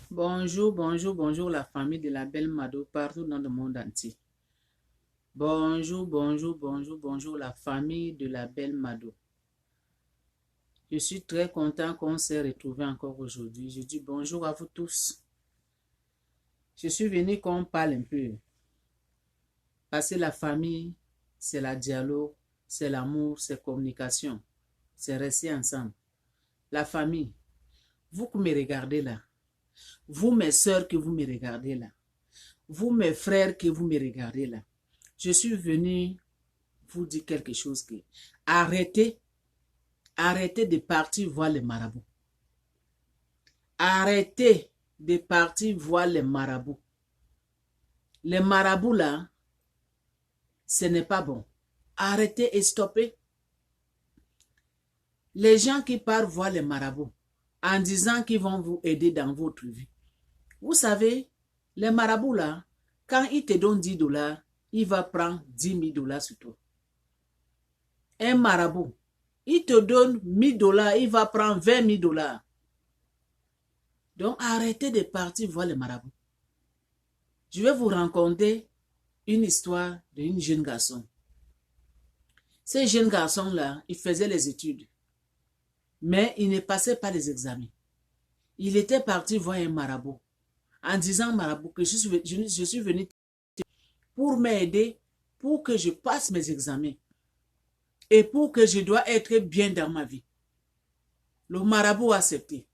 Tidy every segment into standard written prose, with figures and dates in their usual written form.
Bonjour, bonjour, bonjour la famille de la belle Mado partout dans le monde entier. Bonjour, bonjour, bonjour, bonjour la famille de la belle Mado. Je suis très content qu'on s'est retrouvés encore aujourd'hui. Je dis bonjour à vous tous. Je suis venu qu'on parle un peu. Parce que la famille, c'est la dialogue, c'est l'amour, c'est communication. C'est rester ensemble. La famille, vous qui me regardez là, vous mes soeurs que vous me regardez là, vous mes frères que vous me regardez là, je suis venu vous dire quelque chose que arrêtez de partir voir les marabouts. Arrêtez de partir voir les marabouts. Les marabouts là, ce n'est pas bon. Arrêtez et stoppez. Les gens qui partent voir les marabouts en disant qu'ils vont vous aider dans votre vie. Vous savez, les marabouts là, quand ils te donnent 10 dollars, il va prendre 10 000 dollars sur toi. Un marabout, il te donne 1000 dollars, il va prendre 20 000 dollars. Donc, arrêtez de partir voir les marabouts. Je vais vous raconter une histoire d'un jeune garçon. Ce jeune garçon-là, il faisait les études, mais il ne passait pas les examens. Il était parti voir un marabout en disant marabout que je suis venu pour m'aider, pour que je passe mes examens et pour que je dois être bien dans ma vie. Le marabout a accepté.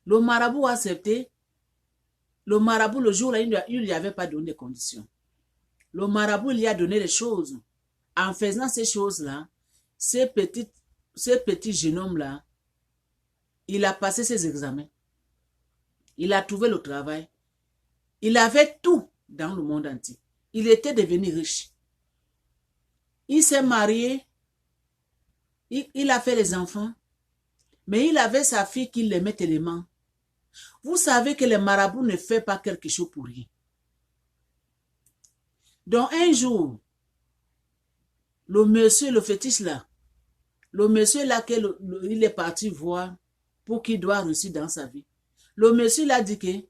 Le marabout a accepté. Le marabout, le jour-là, il ne lui avait pas donné de conditions. Le marabout lui a donné des choses. En faisant ces choses-là, ce petit jeune homme-là, il a passé ses examens. Il a trouvé le travail. Il avait tout dans le monde entier. Il était devenu riche. Il s'est marié. Il a fait les enfants. Mais il avait sa fille qui l'aimait tellement. Vous savez que le marabout ne fait pas quelque chose pour rien. Donc un jour, le monsieur, le fétiche là, le monsieur là qu'il est parti voir pour qu'il doit réussir dans sa vie. Le monsieur l'a dit que,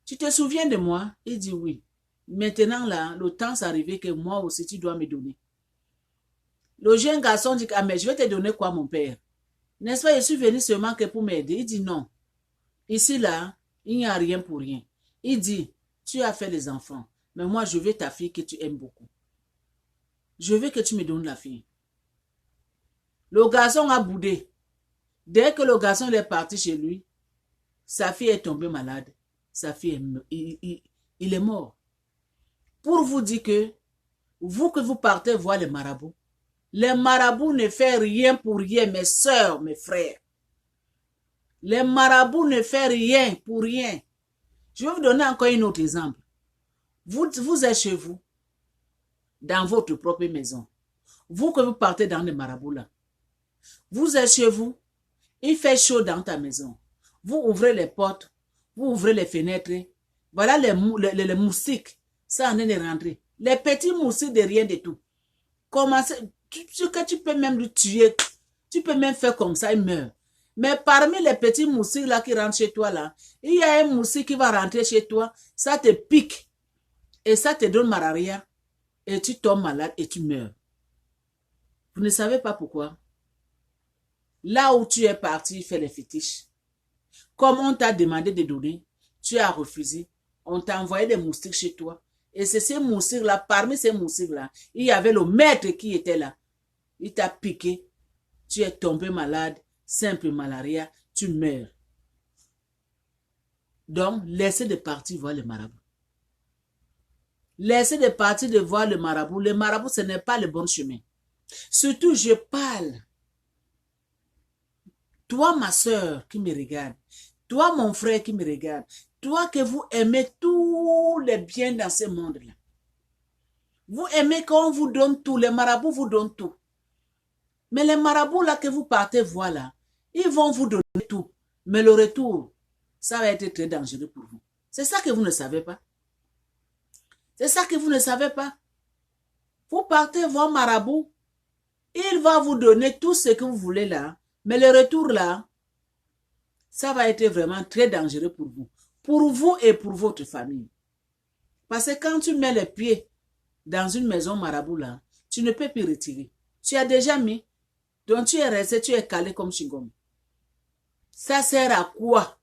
tu te souviens de moi? Il dit oui. Maintenant là, le temps s'est arrivé que moi aussi tu dois me donner. Le jeune garçon dit, ah mais je vais te donner quoi mon père? N'est-ce pas, je suis venu seulement que pour m'aider. Il dit non. Ici là, il n'y a rien pour rien. Il dit, tu as fait les enfants, mais moi je veux ta fille que tu aimes beaucoup. Je veux que tu me donnes la fille. Le garçon a boudé. Dès que le garçon est parti chez lui, sa fille est tombée malade. Sa fille, il est mort. Pour vous dire que, vous que vous partez voir les marabouts ne font rien pour rien, mes soeurs, mes frères. Les marabouts ne font rien pour rien. Je vais vous donner encore un autre exemple. Vous êtes chez vous, dans votre propre maison. Vous que vous partez dans les marabouts là. Vous êtes chez vous, il fait chaud dans ta maison. Vous ouvrez les portes, vous ouvrez les fenêtres. Voilà les moustiques. Ça en est rentré. Les petits moustiques de rien de tout. Commencez, tu peux même le tuer. Tu peux même faire comme ça, il meurt. Mais parmi les petits moustiques là qui rentrent chez toi là, il y a un moustique qui va rentrer chez toi, ça te pique. Et ça te donne malaria. Et tu tombes malade et tu meurs. Vous ne savez pas pourquoi. Là où tu es parti faire les fétiches, comme on t'a demandé de donner, tu as refusé. On t'a envoyé des moustiques chez toi. Et c'est ces moustiques-là, parmi ces moustiques-là, il y avait le maître qui était là. Il t'a piqué. Tu es tombé malade, simple malaria, tu meurs. Donc, laissez de partir voir le marabout. Laissez de partir de voir le marabout. Le marabout, ce n'est pas le bon chemin. Surtout, je parle. Toi, ma soeur qui me regarde. Toi, mon frère qui me regarde. Toi que vous aimez tous les biens dans ce monde-là. Vous aimez qu'on vous donne tout. Les marabouts vous donnent tout. Mais les marabouts là que vous partez voir là, ils vont vous donner tout. Mais le retour, ça va être très dangereux pour vous. C'est ça que vous ne savez pas. C'est ça que vous ne savez pas. Vous partez voir marabout, il va vous donner tout ce que vous voulez là. Mais le retour là, ça va être vraiment très dangereux pour vous et pour votre famille. Parce que quand tu mets les pieds dans une maison marabout là, tu ne peux plus retirer. Tu as déjà mis, donc tu es resté, tu es calé comme chingom. Ça sert à quoi?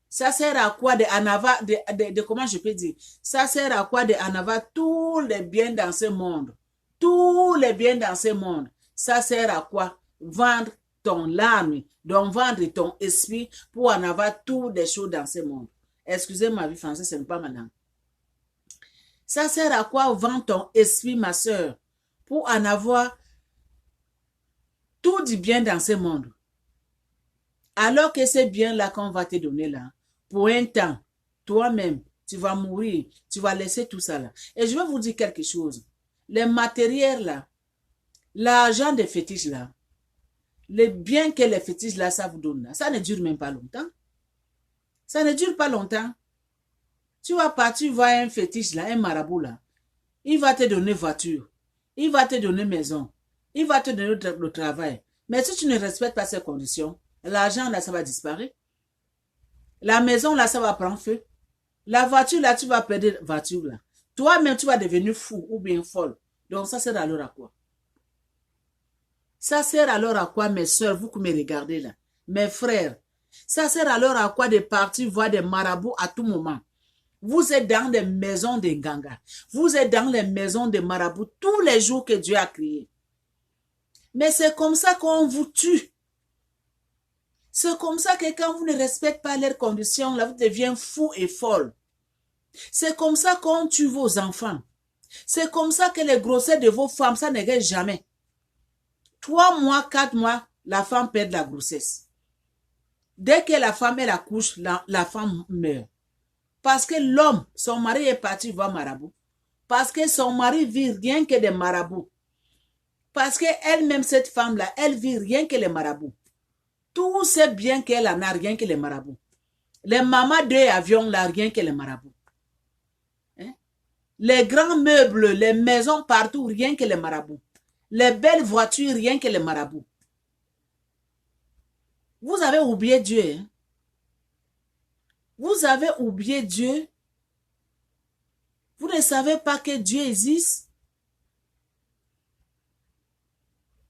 Ça sert à quoi de en avoir, comment je peux dire? Ça sert à quoi de en avoir tous les biens dans ce monde? Tous les biens dans ce monde. Ça sert à quoi? Vendre ton âme, donc vendre ton esprit pour en avoir toutes les choses dans ce monde. Excusez ma vie française, ce n'est pas ma langue. Ça sert à quoi vendre ton esprit, ma soeur, pour en avoir tout du bien dans ce monde? Alors que ces biens-là qu'on va te donner là, pour un temps, toi-même, tu vas mourir, tu vas laisser tout ça là. Et je vais vous dire quelque chose. Les matériels là, l'argent des fétiches là, les biens que les fétiches là, ça vous donne là, ça ne dure même pas longtemps. Ça ne dure pas longtemps. Tu vas partir voir un fétiche là, un marabout là. Il va te donner voiture. Il va te donner maison. Il va te donner le travail. Mais si tu ne respectes pas ces conditions, l'argent là, ça va disparaître. La maison là, ça va prendre feu. La voiture là, tu vas perdre la voiture là. Toi-même, tu vas devenir fou ou bien folle. Donc ça sert alors à quoi? Ça sert alors à quoi, mes soeurs, vous qui me regardez là? Mes frères, ça sert alors à quoi de partir voir des marabouts à tout moment? Vous êtes dans des maisons de Nganga. Vous êtes dans les maisons de marabouts tous les jours que Dieu a créé. Mais c'est comme ça qu'on vous tue. C'est comme ça que quand vous ne respectez pas leurs conditions, là, vous devenez fou et folle. C'est comme ça qu'on tue vos enfants. C'est comme ça que les grossesses de vos femmes, ça ne reste jamais. 3 mois, 4 mois, la femme perd la grossesse. Dès que la femme elle accouche, la femme meurt. Parce que l'homme, son mari est parti voir marabout. Parce que son mari vit rien que des marabouts. Parce qu'elle-même, cette femme-là, elle vit rien que les marabouts. Tout ces biens qu'elle en a, rien que les marabouts. Les mamans de avions, là, rien que les marabouts. Hein? Les grands meubles, les maisons partout, rien que les marabouts. Les belles voitures, rien que les marabouts. Vous avez oublié Dieu. Hein? Vous avez oublié Dieu. Vous ne savez pas que Dieu existe.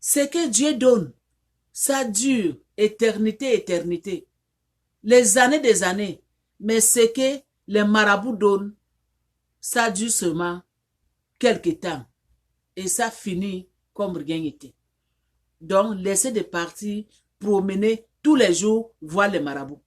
Ce que Dieu donne, ça dure éternité, éternité. Les années des années. Mais ce que les marabouts donnent, ça dure seulement quelques temps. Et ça finit comme rien n'était. Donc, laissez de partir, promener tous les jours, voir les marabouts.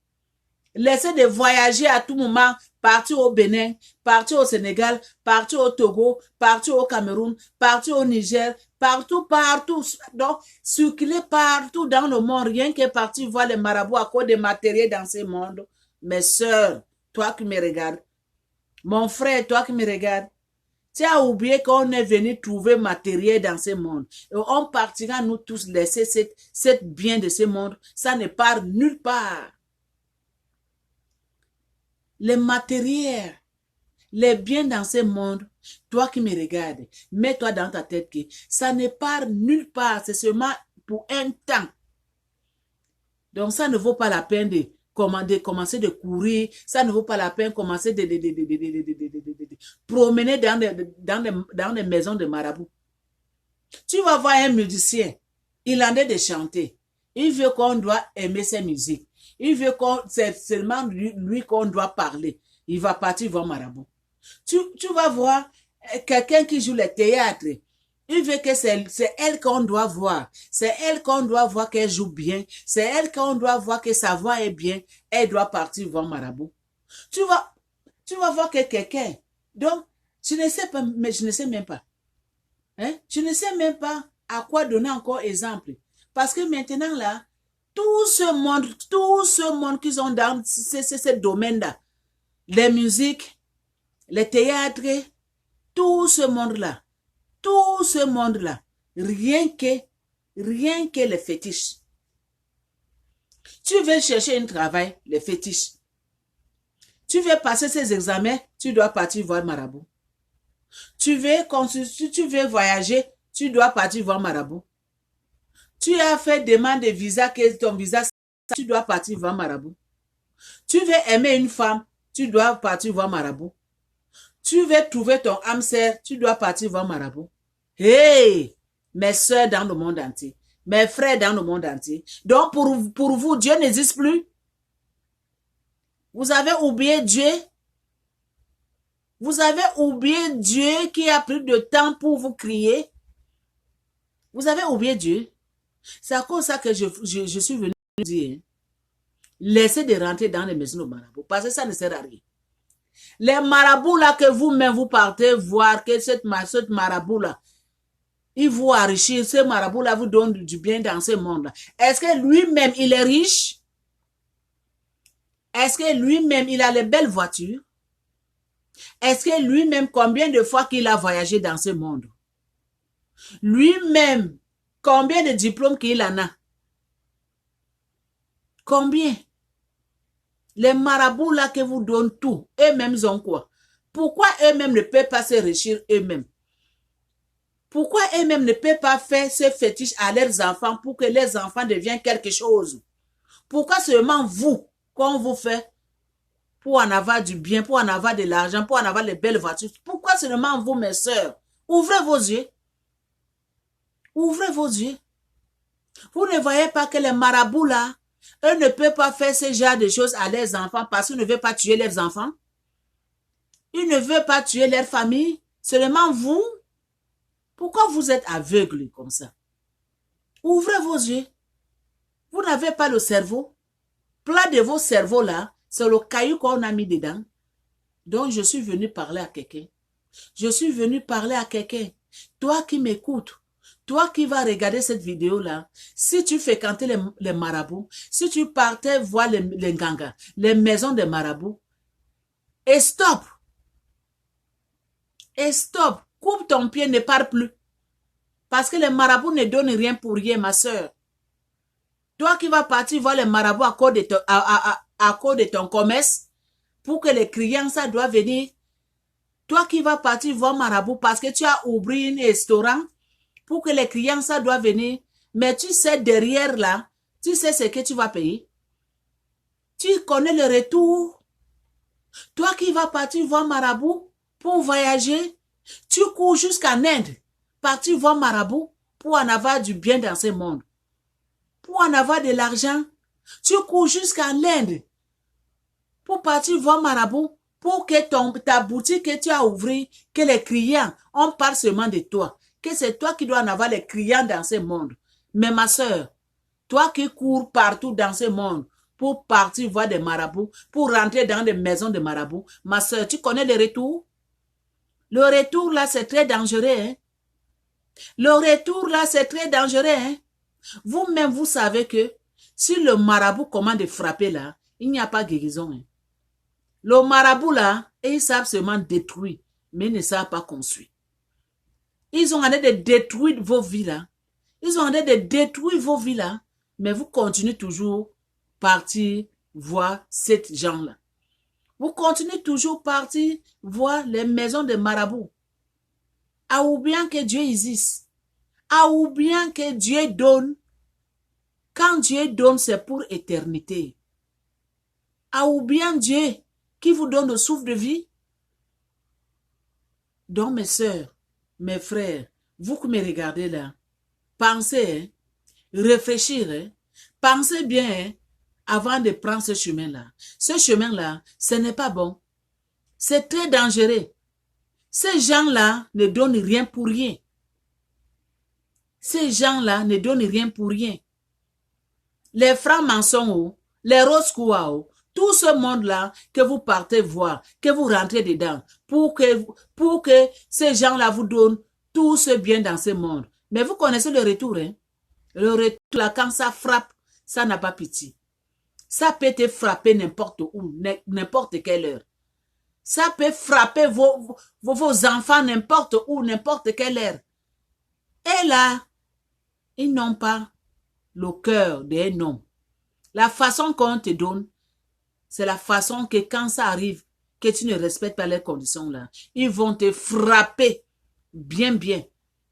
Laissez de voyager à tout moment, partir au Bénin, partir au Sénégal, partir au Togo, partir au Cameroun, partir au Niger, partout, partout. Donc, circuler partout dans le monde, rien que partir voir les marabouts à cause des matériels dans ce monde. Mes soeurs, toi qui me regardes, mon frère, toi qui me regardes, tu as oublié qu'on est venu trouver matériel dans ce monde. Et on partira nous tous laisser cette bien de ce monde. Ça ne part nulle part. Les matériels, les biens dans ce monde, toi qui me regardes, mets-toi dans ta tête que ça ne part nulle part. C'est seulement pour un temps. Donc ça ne vaut pas la peine de commencer de courir, ça ne vaut pas la peine de commencer de promener dans des maisons de marabouts. Tu vas voir un musicien, il en est de chanter. Il veut qu'on doit aimer ses musiques. Il veut qu'on, c'est seulement lui qu'on doit parler. Il va partir voir marabout. Tu vas voir quelqu'un qui joue le théâtre. Il veut que c'est elle qu'on doit voir. C'est elle qu'on doit voir qu'elle joue bien. C'est elle qu'on doit voir que sa voix est bien. Elle doit partir voir marabout. Tu vas voir que quelqu'un. Donc, je ne sais pas, mais je ne sais même pas. Hein? Je ne sais même pas à quoi donner encore exemple. Parce que maintenant là, tout ce monde qui sont dans ce domaine-là, les musiques, les théâtres, tout ce monde-là, rien que les fétiches. Tu veux chercher un travail, les fétiches. Tu veux passer ces examens, tu dois partir voir marabout. Tu veux voyager, tu dois partir voir marabout. Tu as fait demande de visa, que ton visa tu dois partir voir marabout. Tu veux aimer une femme, tu dois partir voir marabout. Tu veux trouver ton âme sœur, tu dois partir voir marabout. Hey, mes sœurs dans le monde entier, mes frères dans le monde entier. Donc pour vous, Dieu n'existe plus. Vous avez oublié Dieu. Vous avez oublié Dieu qui a pris de temps pour vous crier. Vous avez oublié Dieu. C'est à cause de ça que je suis venu dire, laissez de rentrer dans les maisons de marabouts, parce que ça ne sert à rien. Les marabouts là que vous-même vous partez voir que cette marabout là, il vous enrichit, ce marabout là vous donne du bien dans ce monde là. Est-ce que lui-même il est riche? Est-ce que lui-même il a les belles voitures? Est-ce que lui-même combien de fois qu'il a voyagé dans ce monde? Lui-même, combien de diplômes qu'il en a? Combien? Les marabouts là qui vous donnent tout, eux-mêmes ont quoi? Pourquoi eux-mêmes ne peuvent pas se réussir eux-mêmes? Pourquoi eux-mêmes ne peuvent pas faire ce fétiche à leurs enfants pour que les enfants deviennent quelque chose? Pourquoi seulement vous, qu'on vous fait pour en avoir du bien, pour en avoir de l'argent, pour en avoir les belles voitures? Pourquoi seulement vous, mes sœurs? Ouvrez vos yeux. Ouvrez vos yeux. Vous ne voyez pas que les marabouts là, eux ne peuvent pas faire ce genre de choses à leurs enfants parce qu'ils ne veulent pas tuer leurs enfants. Ils ne veulent pas tuer leur famille. Seulement vous. Pourquoi vous êtes aveugles comme ça? Ouvrez vos yeux. Vous n'avez pas le cerveau. Plein de vos cerveaux là, c'est le caillou qu'on a mis dedans. Donc je suis venu parler à quelqu'un. Je suis venu parler à quelqu'un. Toi qui m'écoutes. Toi qui vas regarder cette vidéo-là, si tu fréquentais les marabouts, si tu partais voir les gangas, les maisons des marabouts, et stop. Et stop. Coupe ton pied, ne pars plus. Parce que les marabouts ne donnent rien pour rien, ma soeur. Toi qui vas partir voir les marabouts à cause de ton commerce, pour que les clients, ça doit venir. Toi qui vas partir voir marabout parce que tu as ouvert un restaurant, pour que les clients, ça doit venir. Mais tu sais, derrière là, tu sais ce que tu vas payer. Tu connais le retour. Toi qui vas partir voir marabout pour voyager, tu cours jusqu'en Inde, partir voir marabout pour en avoir du bien dans ce monde. Pour en avoir de l'argent, tu cours jusqu'en Inde pour partir voir marabout pour que ta boutique que tu as ouverte, que les clients, on parle seulement de toi. Que c'est toi qui dois en avoir les clients dans ce monde. Mais ma soeur, toi qui cours partout dans ce monde pour partir voir des marabouts, pour rentrer dans des maisons de marabouts, ma soeur, tu connais le retour? Le retour là, c'est très dangereux. Hein? Le retour là, c'est très dangereux. Hein? Vous-même, vous savez que si le marabout commande de frapper là, il n'y a pas guérison. Hein? Le marabout là, ils savent seulement détruire, mais ils ne savent pas construire. Ils ont envie de détruire vos vies là. Ils ont envie de détruire vos vies là. Mais vous continuez toujours partir voir ces gens-là. Vous continuez toujours partir voir les maisons de marabouts. À oubliant que Dieu existe. À oubliant que Dieu donne. Quand Dieu donne, c'est pour éternité. À oubliant Dieu qui vous donne le souffle de vie. Donc mes sœurs, mes frères, vous qui me regardez là, pensez, hein, réfléchir, hein, pensez bien hein, avant de prendre ce chemin-là. Ce chemin-là, ce n'est pas bon. C'est très dangereux. Ces gens-là ne donnent rien pour rien. Ces gens-là ne donnent rien pour rien. Les francs-maçons, les rose-croix, tout ce monde-là que vous partez voir, que vous rentrez dedans, pour que ces gens-là vous donnent tout ce bien dans ce monde. Mais vous connaissez le retour, hein? Le retour, là, quand ça frappe, ça n'a pas pitié. Ça peut te frapper n'importe où, n'importe quelle heure. Ça peut frapper vos enfants n'importe où, n'importe quelle heure. Et là, ils n'ont pas le cœur d'un homme. La façon qu'on te donne, c'est la façon que quand ça arrive, que tu ne respectes pas les conditions là, ils vont te frapper bien bien.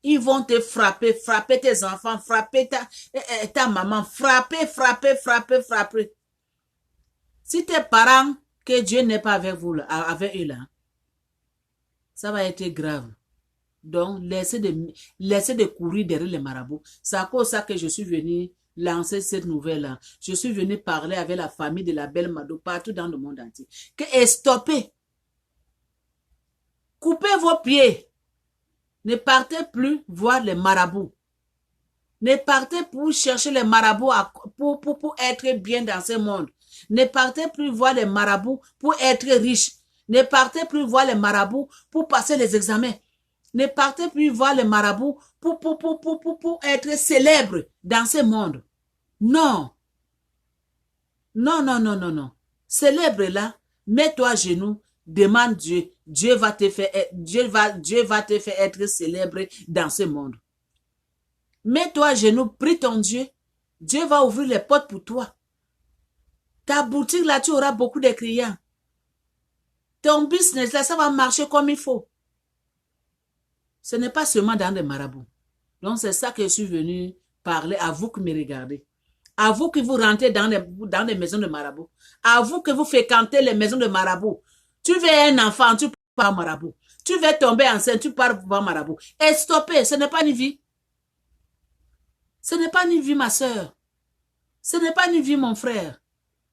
Ils vont te frapper, frapper tes enfants, frapper ta maman, frapper, frapper, frapper, frapper. Si tes parents, que Dieu n'est pas avec vous, là, avec eux là, ça va être grave. Donc, laissez de courir derrière les marabouts. C'est à cause de ça que je suis venu lancer cette nouvelle-là. Je suis venu parler avec la famille de la belle Mado partout dans le monde entier. Et stoppez. Coupez vos pieds. Ne partez plus voir les marabouts. Ne partez pour chercher les marabouts pour être bien dans ce monde. Ne partez plus voir les marabouts pour être riche. Ne partez plus voir les marabouts pour passer les examens. Ne partez plus voir les marabouts pour être célèbre dans ce monde. Non. Non, non, non, non, non. Célèbre là, mets-toi à genoux, demande Dieu. Dieu va te faire être célèbre dans ce monde. Mets-toi à genoux, prie ton Dieu. Dieu va ouvrir les portes pour toi. Ta boutique là, tu auras beaucoup de clients. Ton business là, ça va marcher comme il faut. Ce n'est pas seulement dans des marabouts. Donc, c'est ça que je suis venu parler à vous qui me regardez. À vous qui vous rentrez dans les maisons de marabouts. À vous que vous fréquentez les maisons de marabouts. Tu veux un enfant, tu pars marabout. Tu veux tomber enceinte, tu pars voir marabout. Et stoppez, ce n'est pas une vie. Ce n'est pas une vie, ma soeur. Ce n'est pas une vie, mon frère.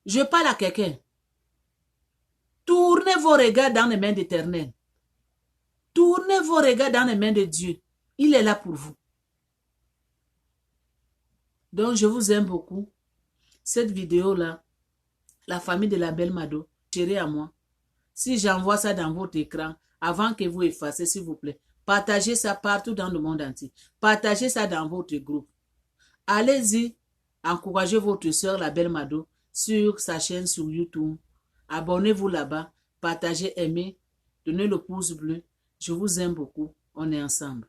Je parle à quelqu'un. Tournez vos regards dans les mains d'Éternel. Tournez vos regards dans les mains de Dieu. Il est là pour vous. Donc, je vous aime beaucoup. Cette vidéo-là, la famille de la belle Mado, chérie à moi. Si j'envoie ça dans votre écran, avant que vous effacez, s'il vous plaît, partagez ça partout dans le monde entier. Partagez ça dans votre groupe. Allez-y, encouragez votre soeur, la belle Mado, sur sa chaîne sur YouTube. Abonnez-vous là-bas. Partagez, aimez, donnez le pouce bleu. Je vous aime beaucoup. On est ensemble.